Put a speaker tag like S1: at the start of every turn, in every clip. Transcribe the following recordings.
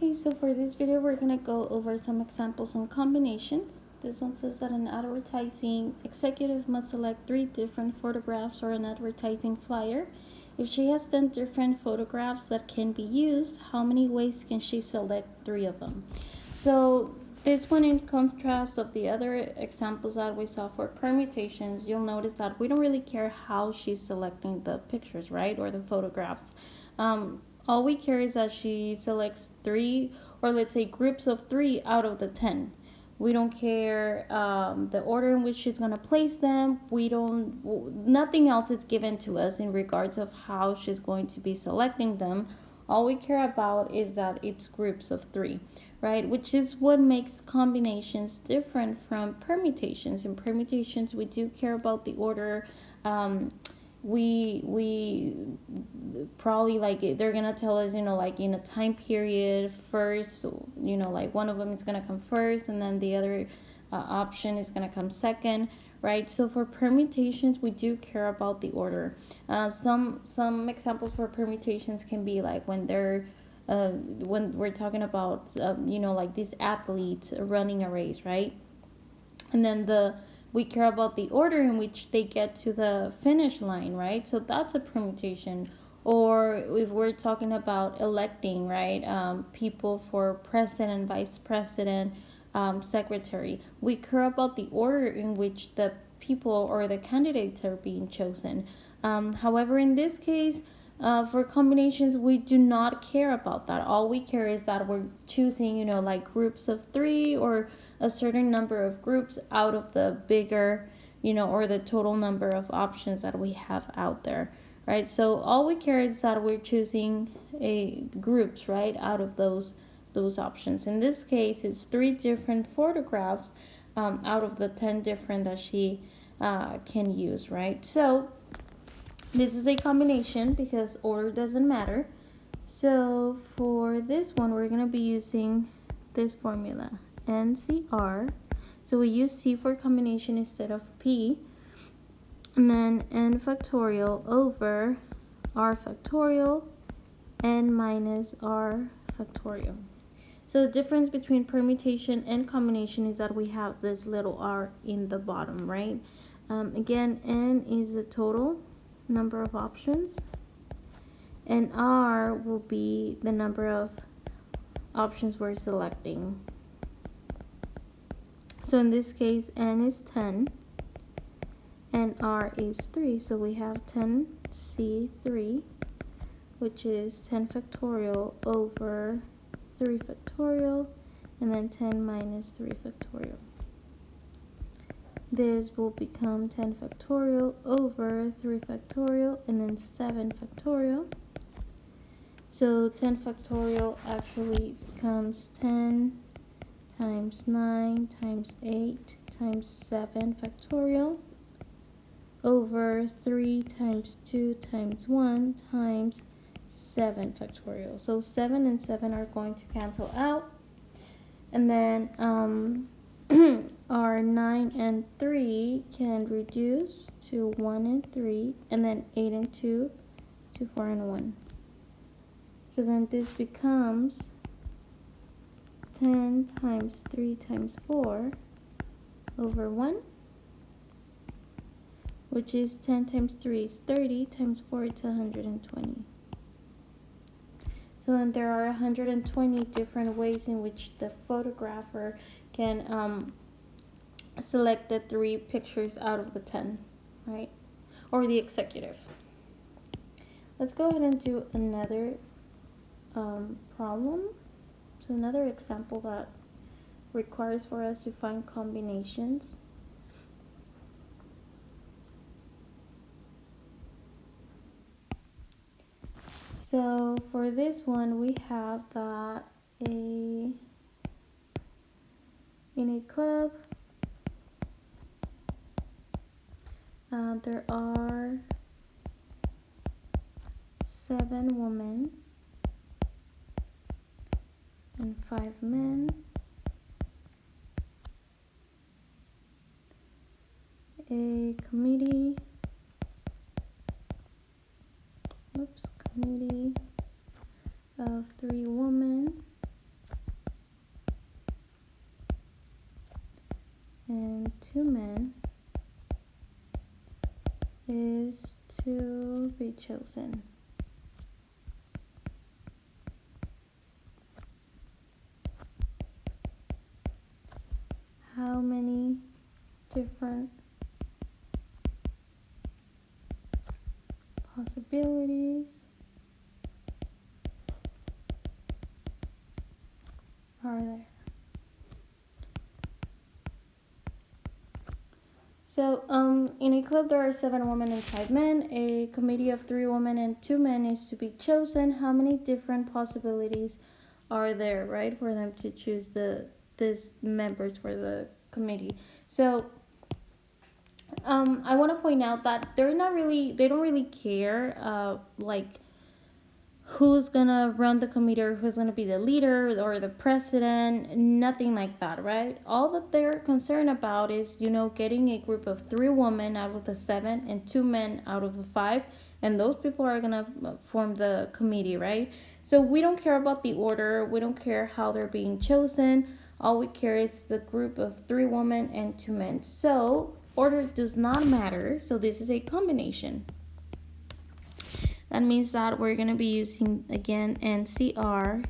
S1: Okay, so for this video, we're going to go over some examples on combinations. This one says that an advertising executive must select 3 different photographs for an advertising flyer. If she has 10 different photographs that can be used, how many ways can she select 3 of them? So this one, in contrast of the other examples that we saw for permutations, you'll notice that we don't really care how she's selecting the pictures, right, or the photographs. All we care is that she selects 3, or let's say groups of 3 out of the 10. We don't care the order in which she's going to place them. Nothing else is given to us in regards of how she's going to be selecting them. All we care about is that it's groups of 3, right? Which is what makes combinations different from permutations. In permutations, we do care about the order. We probably, like, they're gonna tell us, like in a time period first, like one of them is gonna come first and then the other option is gonna come second, right? So for permutations, we do care about the order. Some examples for permutations can be like when we're talking about like this athlete running a race, right? And then we care about the order in which they get to the finish line, right? So that's a permutation. Or if we're talking about electing, right, people for president, vice president, secretary, we care about the order in which the people or the candidates are being chosen. However, in this case, for combinations, we do not care about that. All we care is that we're choosing, like groups of 3 or a certain number of groups out of the bigger, or the total number of options that we have out there, right? So all we care is that we're choosing groups, right, out of those options. In this case, it's 3 different photographs out of the 10 different that she can use, right? So this is a combination because order doesn't matter. So for this one, we're going to be using this formula, NCR. So we use C for combination instead of P. And then N factorial over R factorial N minus R factorial. So the difference between permutation and combination is that we have this little r in the bottom, right? Again, N is the total number of options, and R will be the number of options we're selecting. So in this case, N is 10 and R is 3. So we have 10C3, which is 10 factorial over 3 factorial, and then 10 minus 3 factorial. This will become 10 factorial over 3 factorial, and then 7 factorial. So 10 factorial actually becomes 10 times 9 times 8 times 7 factorial over 3 times 2 times 1 times 7 factorial. So 7 and 7 are going to cancel out. And then our 9 and 3 can reduce to 1 and 3, and then 8 and 2 to 4 and 1. So then this becomes 10 times 3 times 4 over 1, which is 10 times 3 is 30, times 4 is 120. So then there are 120 different ways in which the photographer can select the 3 pictures out of the 10, right? Or the executive. Let's go ahead and do another problem. So another example that requires for us to find combinations. So for this one, we have that in a club, there are 7 women and 5 men. A committee of 3 women 2 men is to be chosen. How many different possibilities are there? So, in a club there are 7 women and 5 men. A committee of 3 women and 2 men is to be chosen. How many different possibilities are there, right, for them to choose these members for the committee? So, I want to point out that they don't really care, like who's gonna run the committee or who's gonna be the leader or the president, nothing like that, right? All that they're concerned about is, getting a group of 3 women out of the 7 and 2 men out of the 5, and those people are gonna form the committee, right? So we don't care about the order, we don't care how they're being chosen, all we care is the group of 3 women and 2 men. So order does not matter, so this is a combination. That means that we're going to be using, again, NCR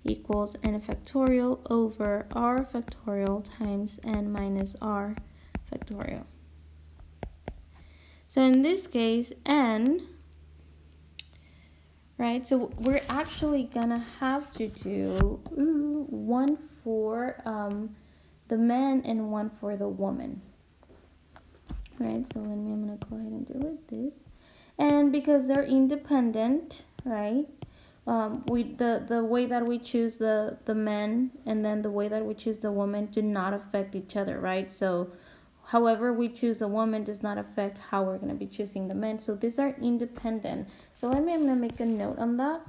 S1: equals n factorial over r factorial times n minus r factorial. So in this case, n, right, so we're actually going to have to do 1 for the men and 1 for the woman. Right, so I'm going to go ahead and do it this. And because they're independent, right, the way that we choose the men and then the way that we choose the woman do not affect each other, right? So however we choose the woman does not affect how we're going to be choosing the men. So these are independent. So I'm going to make a note on that.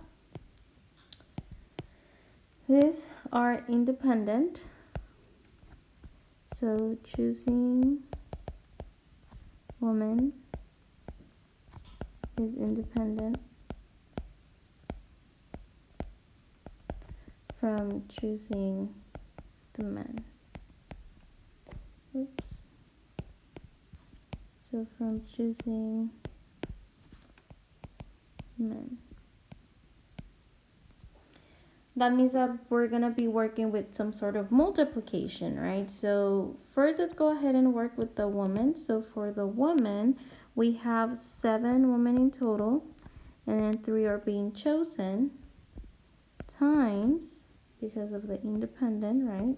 S1: These are independent. So choosing woman is independent from choosing the men. Oops. So from choosing men. That means that we're going to be working with some sort of multiplication, right? So first let's go ahead and work with the woman. So for the woman, we have 7 women in total, and then 3 are being chosen, times, because of the independent,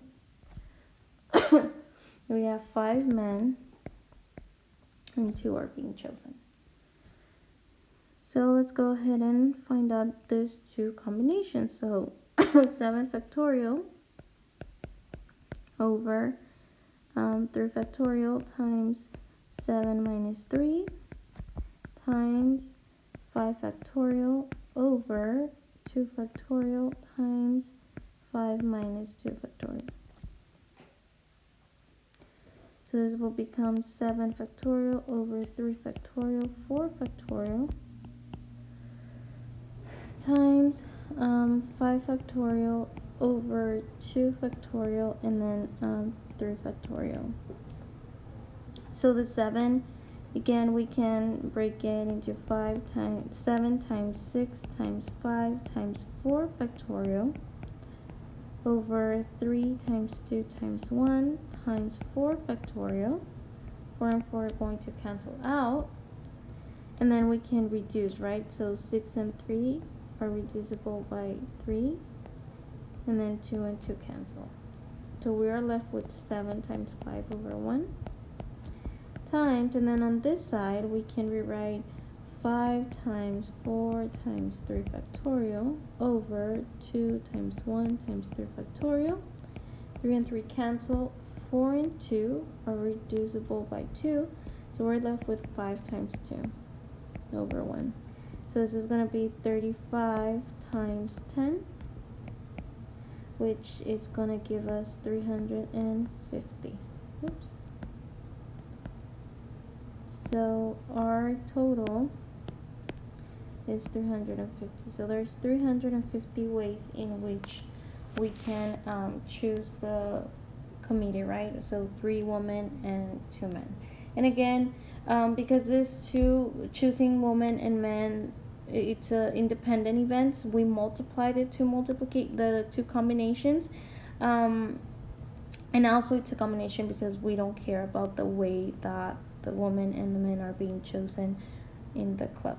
S1: right? We have 5 men, and 2 are being chosen. So let's go ahead and find out those 2 combinations. So 7 factorial over 3 factorial times 7 minus 3 times 5 factorial over 2 factorial times 5 minus 2 factorial. So this will become 7 factorial over 3 factorial, 4 factorial times 5 factorial over 2 factorial and then 3 factorial. So the 7, again, we can break it into 7 times 6 times 5 times 4 factorial over 3 times 2 times 1 times 4 factorial. 4 and 4 are going to cancel out. And then we can reduce, right? So 6 and 3 are reducible by 3. And then 2 and 2 cancel. So we are left with 7 times 5 over 1 times, and then on this side we can rewrite 5 times 4 times 3 factorial over 2 times 1 times 3 factorial. 3 and 3 cancel. 4 and 2 are reducible by 2, so we're left with 5 times 2 over 1. So this is going to be 35 times 10, which is going to give us 350. Oops. So our total is 350. So there's 350 ways in which we can choose the committee, right? So 3 women and 2 men. And again, because this two choosing women and men, it's a independent events. We multiply the two combinations, um, and also it's a combination because we don't care about the way that the woman and the men are being chosen in the club.